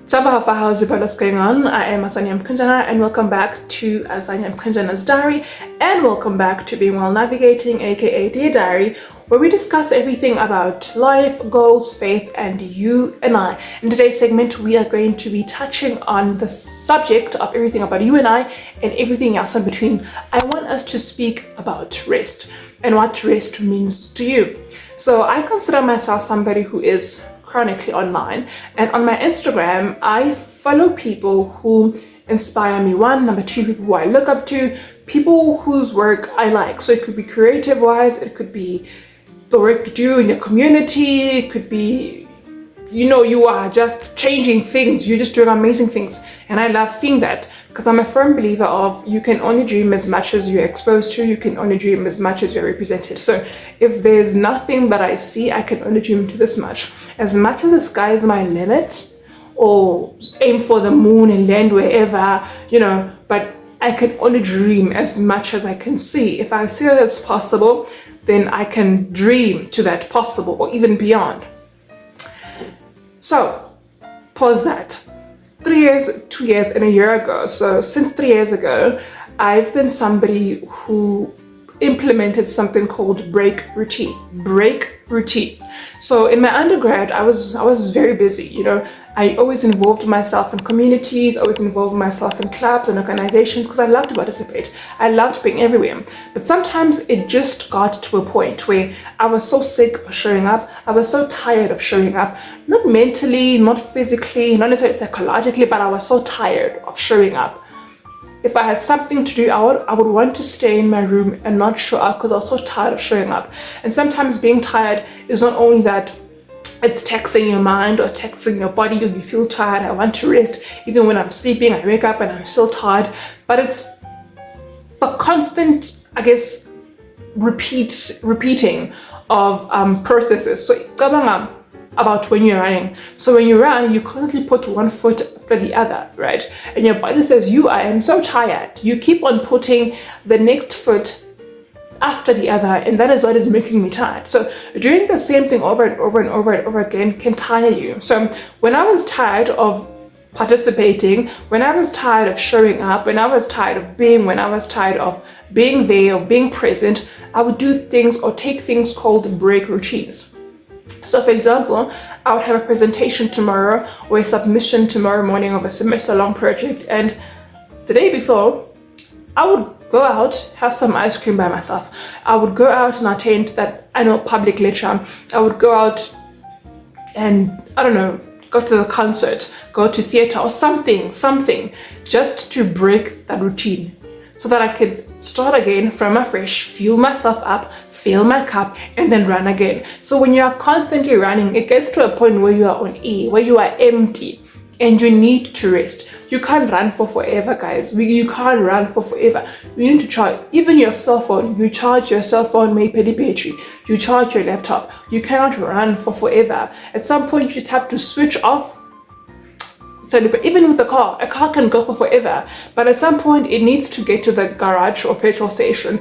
Jamba Hafa, how's it what's going on? I am Asanya Mkunjana and welcome back to Asanya Mkunjana's Diary and welcome back to Being Well Navigating, aka Dear Diary, where we discuss everything about life, goals, faith, and you and I. In today's segment, we are going to be touching on the subject of everything about you and I and everything else in between. I want us to speak about rest and what rest means to you. So I consider myself somebody who is chronically online, and on my Instagram I follow people who inspire me. Number two, people who I look up to, people whose work I like. So it could be creative wise, it could be the work you do in your community, it could be, you are just changing things, you're just doing amazing things, and I love seeing that because I'm a firm believer of you can only dream as much as you're exposed to, you can only dream as much as you're represented. So if there's nothing that I see, I can only dream to this much. As much as the sky is my limit, or aim for the moon and land wherever, but I can only dream as much as I can see. If I see that it's possible, then I can dream to that possible or even beyond. So, pause that. 3 years, 2 years, and a year ago. So since 3 years ago, I've been somebody who implemented something called break routine. So in my undergrad, I was very busy. I always involved myself in communities, always involved myself in clubs and organizations because I loved to participate. I loved being everywhere. But sometimes it just got to a point where I was so sick of showing up. I was so tired of showing up, not mentally, not physically, not necessarily psychologically, but I was so tired of showing up. If I had something to do, I would want to stay in my room and not show up because I was so tired of showing up. And sometimes being tired is not only that it's taxing your mind or taxing your body, you feel tired, I want to rest. Even when I'm sleeping, I wake up and I'm still tired. But it's the constant, repeating of processes. So about when you're running. So when you run, you constantly put one foot for the other, right? And your body says, I am so tired. You keep on putting the next foot after the other, and that is what is making me tired. So doing the same thing over and over and over and over again can tire you. So when I was tired of participating, when I was tired of showing up, when I was tired of being, when I was tired of being there, of being present, I would do things or take things called break routines. So for example, I would have a presentation tomorrow or a submission tomorrow morning of a semester-long project, and the day before, I would go out, have some ice cream by myself. I would go out and attend that public lecture. I would go out and, go to the concert, go to theater or something, just to break that routine so that I could start again from afresh, fuel myself up, fill my cup, and then run again. So when you are constantly running, it gets to a point where you are on E, where you are empty, and you need to rest. You can't run for forever, guys. You can't run for forever. You need to charge. Even your cell phone, you charge your cell phone, maybe the battery. You charge your laptop. You cannot run for forever. At some point, you just have to switch off. So even with a car can go for forever, but at some point it needs to get to the garage or petrol station,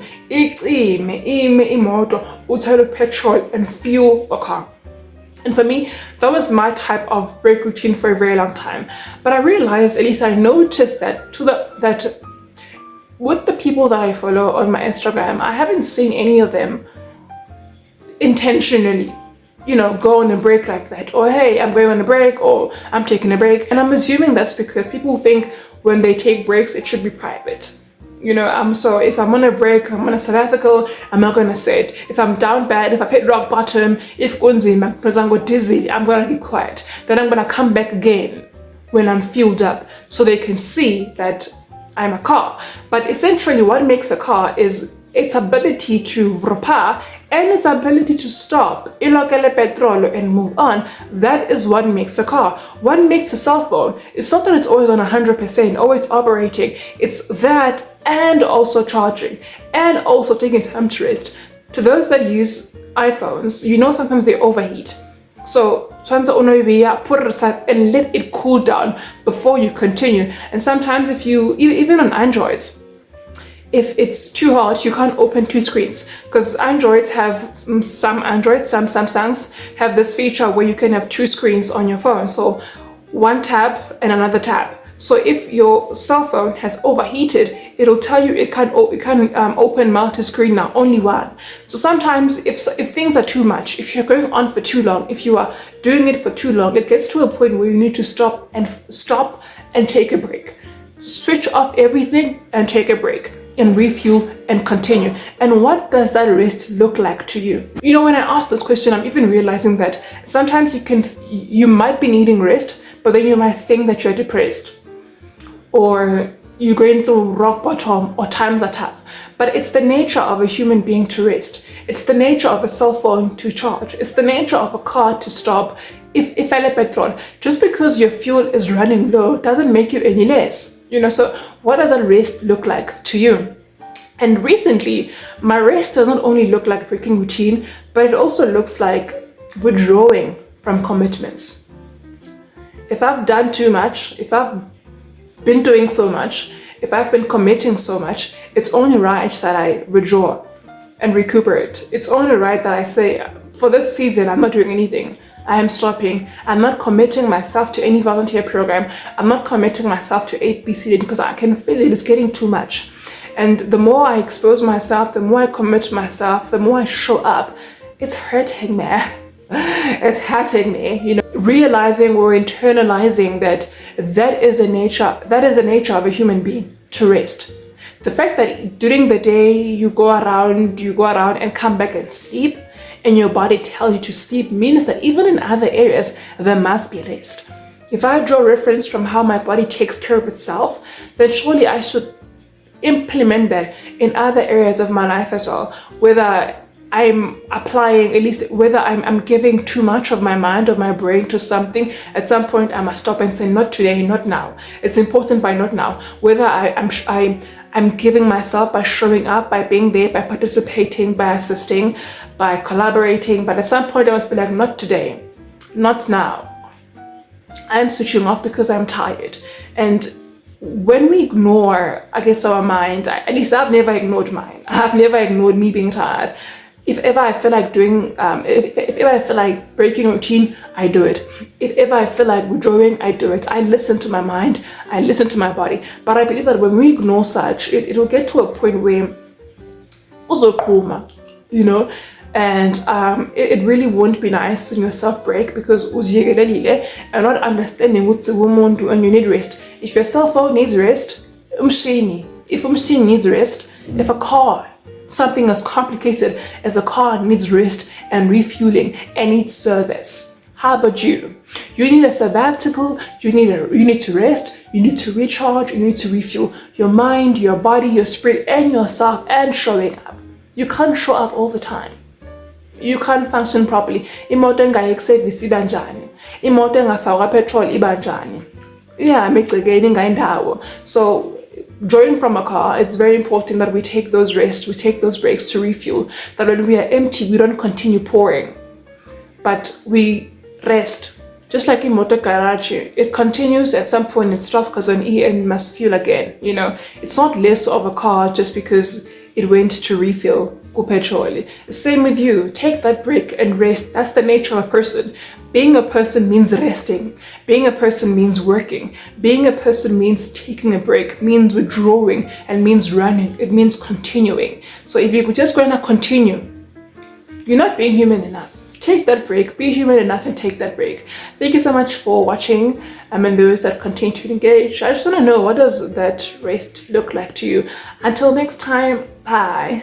petrol and fuel the car. And for me, that was my type of break routine for a very long time. But I realized, at least I noticed that that with the people that I follow on my Instagram, I haven't seen any of them intentionally go on a break like that, or hey, I'm going on a break, or I'm taking a break. And I'm assuming that's because people think when they take breaks, it should be private. So if I'm on a break, I'm on a sabbatical, I'm not gonna say it. If I'm down bad, if I've hit rock bottom, if I'm dizzy, I'm gonna be quiet. Then I'm gonna come back again when I'm fueled up so they can see that I'm a car. But essentially what makes a car is its ability to vropa and its ability to stop, ilokele petrol, and move on. That is what makes a car. What makes a cell phone? It's not that it's always on 100%, always operating. It's that and also charging and also taking time to rest. To those that use iPhones, sometimes they overheat. So put it aside and let it cool down before you continue. And sometimes even on Androids, if it's too hot, you can't open two screens, because some Samsungs have this feature where you can have two screens on your phone. So one tab and another tab. So if your cell phone has overheated, it'll tell you it can open multi-screen now, only one. So sometimes if things are too much, if you're going on for too long, if you are doing it for too long, it gets to a point where you need to stop and take a break. Switch off everything and take a break and refuel and continue. And what does that rest look like to you? You know, when I ask this question, I'm even realizing that sometimes you might be needing rest, but then you might think that you're depressed, or you're going through rock bottom, or times are tough. But it's the nature of a human being to rest. It's the nature of a cell phone to charge. It's the nature of a car to stop. If I let petrol, just because your fuel is running low doesn't make you any less. You know, so what does a rest look like to you? And recently, my rest doesn't only look like breaking routine, but it also looks like withdrawing from commitments. If I've done too much, if I've been doing so much, if I've been committing so much, it's only right that I withdraw and recuperate. It's only right that I say, for this season, I'm not doing anything. I am stopping. I'm not committing myself to any volunteer program. I'm not committing myself to ABCD because I can feel it is getting too much. And the more I expose myself, the more I commit myself, the more I show up, it's hurting me. It's hurting me, you know, realizing or internalizing that is the nature of a human being, to rest. The fact that during the day you go around and come back and sleep, and your body tells you to sleep, means that even in other areas there must be rest. If I draw reference from how my body takes care of itself, then surely I should implement that in other areas of my life as well, whether I'm applying, at least whether I'm giving too much of my mind or my brain to something. At some point I must stop and say, not today, not now. It's important, by not now. Whether I'm giving myself by showing up, by being there, by participating, by assisting, by collaborating, but at some point I must be like, not today, not now. I'm switching off because I'm tired. And when we ignore, I guess, our mind, at least I've never ignored mine. I've never ignored me being tired. If ever I feel like doing, if ever I feel like breaking routine, I do it. If ever I feel like withdrawing, I do it. I listen to my mind, I listen to my body. But I believe that when we ignore such, it will get to a point where uzokuma, you know, and it really won't be nice in your self-break, because uziyekelelile and not understanding what's a woman do and you need rest. If your cell phone needs rest, if umshini needs rest, if a car, something as complicated as a car, needs rest and refueling and needs service, how about you? You need a sabbatical, you need to rest, you need to recharge, you need to refuel your mind, your body, your spirit, and yourself, and showing up. You can't show up all the time. You can't function properly. Imoto engayekuservice iba njani? Imoto engafakwa petrol iba njani? Yeah, emegcekeni ngayindawo. So drawing from a car, it's very important that we take those rests, we take those breaks to refuel, that when we are empty, we don't continue pouring, but we rest. Just like in motor garage, it continues, at some point it stops because an EN must fuel again, you know. It's not less of a car just because it went to refill petrol. Same with you, take that break and rest. That's the nature of a person. Being a person means resting. Being a person means working. Being a person means taking a break, means withdrawing, and means running. It means continuing. So if you're just going to continue, you're not being human enough. Take that break, be human enough and take that break. Thank you so much for watching. And those that continue to engage, I just want to know, what does that rest look like to you? Until next time, bye.